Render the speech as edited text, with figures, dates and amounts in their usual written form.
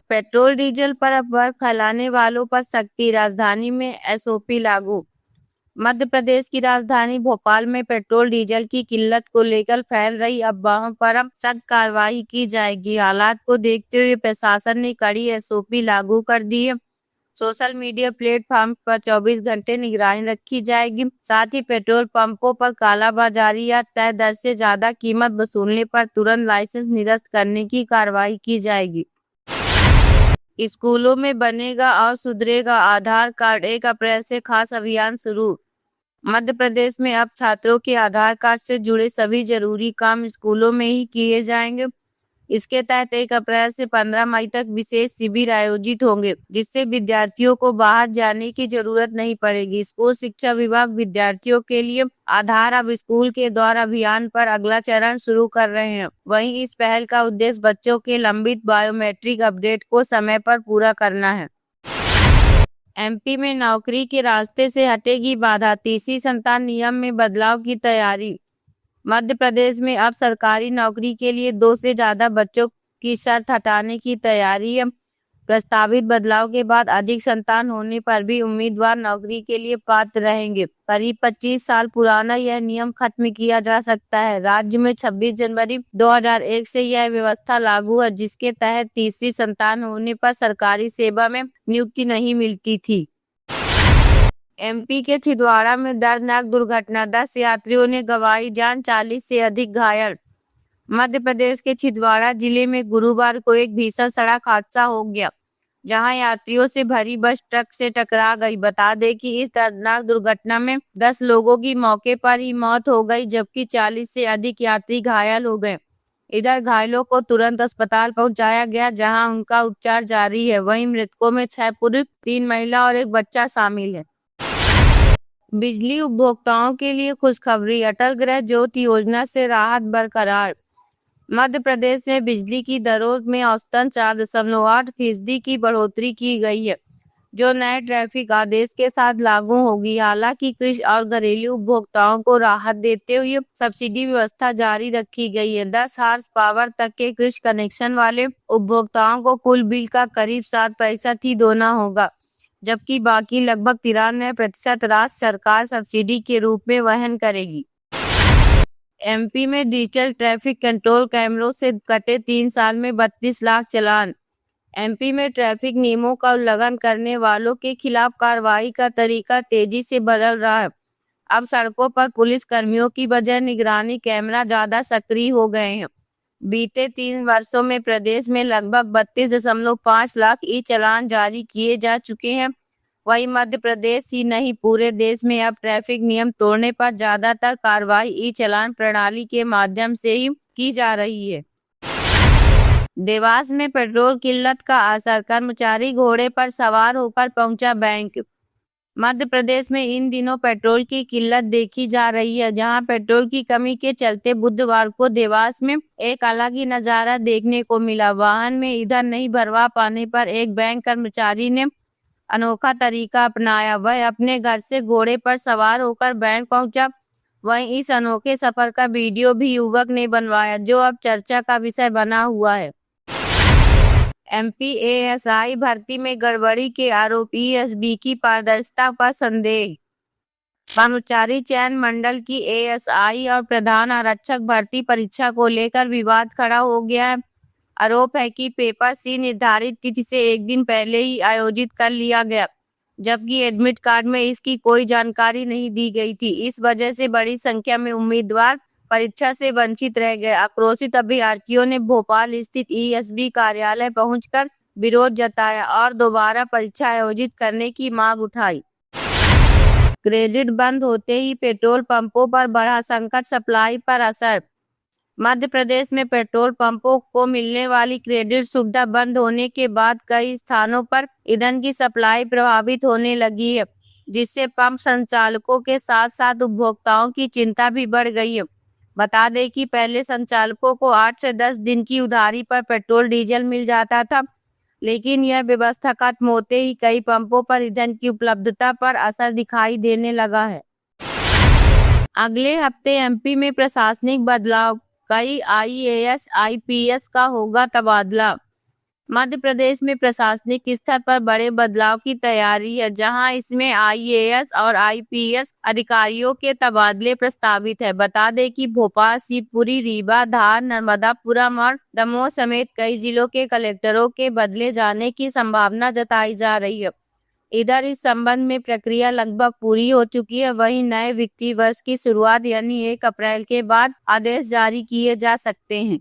Petrol diesel पर अफवाह फैलाने वालों पर सख्ती, राजधानी में एसओपी लागू। मध्य प्रदेश की राजधानी भोपाल में पेट्रोल डीजल की किल्लत को लेकर फैल रही अफवाहों पर अब सख्त कार्रवाई की जाएगी। हालात को देखते हुए प्रशासन ने कड़ी एसओपी लागू कर दी है। सोशल मीडिया प्लेटफॉर्म पर 24 घंटे निगरानी रखी जाएगी। साथ ही पेट्रोल पंपों पर कालाबाजारी या तय दर से ज्यादा कीमत वसूलने पर तुरंत लाइसेंस निरस्त करने की कार्रवाई की जाएगी। स्कूलों में बनेगा और सुधरेगा आधार कार्ड, 1 अप्रैल से खास अभियान शुरू। मध्य प्रदेश में अब छात्रों के आधार कार्ड से जुड़े सभी जरूरी काम स्कूलों में ही किए जाएंगे। इसके तहत 1 अप्रैल से 15 मई तक विशेष शिविर आयोजित होंगे, जिससे विद्यार्थियों को बाहर जाने की जरूरत नहीं पड़ेगी। स्कूल शिक्षा विभाग विद्यार्थियों के लिए आधार अब स्कूल के द्वारा अभियान पर अगला चरण शुरू कर रहे हैं। वहीं इस पहल का उद्देश्य बच्चों के लंबित बायोमेट्रिक अपडेट को समय पर पूरा करना है। एमपी में नौकरी के रास्ते से हटेगी बाधा, तीसरी संतान नियम में बदलाव की तैयारी। मध्य प्रदेश में अब सरकारी नौकरी के लिए 2 से ज्यादा बच्चों की शर्त हटाने की तैयारी है। प्रस्तावित बदलाव के बाद अधिक संतान होने पर भी उम्मीदवार नौकरी के लिए पात्र रहेंगे। करीब 25 साल पुराना यह नियम खत्म किया जा सकता है। राज्य में 26 जनवरी 2001 से यह व्यवस्था लागू है, जिसके तहत तीसरी संतान होने पर सरकारी सेवा में नियुक्ति नहीं मिलती थी। एमपी के छिंदवाड़ा में दर्दनाक दुर्घटना, 10 यात्रियों ने गंवाई जान, 40 से अधिक घायल। मध्य प्रदेश के छिंदवाड़ा जिले में गुरुवार को एक भीषण सड़क हादसा हो गया, जहां यात्रियों से भरी बस ट्रक से टकरा गई। बता दें कि इस दर्दनाक दुर्घटना में 10 लोगों की मौके पर ही मौत हो गई, जबकि 40 से अधिक यात्री घायल हो गए। इधर घायलों को तुरंत अस्पताल पहुंचाया गया, जहां उनका उपचार जारी है। वहीं मृतकों में 6 पुरुष, 3 महिला और 1 बच्चा शामिल है। बिजली उपभोक्ताओं के लिए खुशखबरी, अटल गृह ज्योति योजना से राहत बरकरार। मध्य प्रदेश में बिजली की दरों में औसतन 4.8% की बढ़ोतरी की गई है, जो नए टैरिफ आदेश के साथ लागू होगी। हालांकि कृषि और घरेलू उपभोक्ताओं को राहत देते हुए सब्सिडी व्यवस्था जारी रखी गई है। 10 हॉर्स पावर तक के कृषि कनेक्शन वाले उपभोक्ताओं को कुल बिल का करीब 7% ही देना होगा, जबकि बाकी लगभग 93% राशि सरकार सब्सिडी के रूप में वहन करेगी। एमपी में डिजिटल ट्रैफिक कंट्रोल कैमरों से कटे 3 साल में 32 लाख चालान। एमपी में ट्रैफिक नियमों का उल्लंघन करने वालों के खिलाफ कार्रवाई का तरीका तेजी से बदल रहा है। अब सड़कों पर पुलिस कर्मियों की बजाय निगरानी कैमरा ज्यादा सक्रिय हो गए हैं। बीते 3 वर्षों में प्रदेश में लगभग 32.5 लाख ई चालान जारी किए जा चुके हैं। वहीं मध्य प्रदेश ही नहीं, पूरे देश में अब ट्रैफिक नियम तोड़ने पर ज्यादातर कार्रवाई ई चालान प्रणाली के माध्यम से ही की जा रही है। देवास में पेट्रोल किल्लत का असर, कर्मचारी घोड़े पर सवार होकर पहुंचा बैंक। मध्य प्रदेश में इन दिनों पेट्रोल की किल्लत देखी जा रही है, जहां पेट्रोल की कमी के चलते बुधवार को देवास में एक अलग ही नजारा देखने को मिला। वाहन में ईंधन नहीं भरवा पाने पर एक बैंक कर्मचारी ने अनोखा तरीका अपनाया। वह अपने घर से घोड़े पर सवार होकर बैंक पहुंचा। वहीं इस अनोखे सफर का वीडियो भी युवक ने बनवाया, जो अब चर्चा का विषय बना हुआ है। एमपी एएसआई भर्ती में गड़बड़ी के आरोपी एसबी की पारदर्शिता पर संदेह। कर्मचारी चयन मंडल की एएसआई और प्रधान आरक्षक भर्ती परीक्षा को लेकर विवाद खड़ा हो गया है। आरोप है कि पेपर सी निर्धारित तिथि से 1 दिन पहले ही आयोजित कर लिया गया, जबकि एडमिट कार्ड में इसकी कोई जानकारी नहीं दी गई थी। इस वजह से बड़ी संख्या में उम्मीदवार परीक्षा से वंचित रह गए। आक्रोशित अभ्यर्थियों ने भोपाल स्थित ईएसबी कार्यालय पहुंचकर विरोध जताया और दोबारा परीक्षा आयोजित करने की मांग उठाई। क्रेडिट बंद होते ही पेट्रोल पंपों पर बढ़ा संकट, सप्लाई पर असर। मध्य प्रदेश में पेट्रोल पंपों को मिलने वाली क्रेडिट सुविधा बंद होने के बाद कई स्थानों पर ईंधन की सप्लाई प्रभावित होने लगी है, जिससे पंप संचालकों के साथ साथ उपभोक्ताओं की चिंता भी बढ़ गई है। बता दें कि पहले संचालकों को 8 से 10 दिन की उधारी पर पेट्रोल डीजल मिल जाता था, लेकिन यह व्यवस्था खत्म होते ही कई पंपों पर ईंधन की उपलब्धता पर असर दिखाई देने लगा है। अगले हफ्ते एमपी में प्रशासनिक बदलाव, कई आईएएस आईपीएस का होगा तबादला। मध्य प्रदेश में प्रशासनिक स्तर पर बड़े बदलाव की तैयारी है, जहां इसमें आईएएस और आईपीएस अधिकारियों के तबादले प्रस्तावित है। बता दें कि भोपाल, शिवपुरी, रीवा, धार, नर्मदापुरम और दमोह समेत कई जिलों के कलेक्टरों के बदले जाने की संभावना जताई जा रही है। इधर इस संबंध में प्रक्रिया लगभग पूरी हो चुकी है। वहीं नए वित्तीय वर्ष की शुरुआत यानी 1 अप्रैल के बाद आदेश जारी किए जा सकते हैं।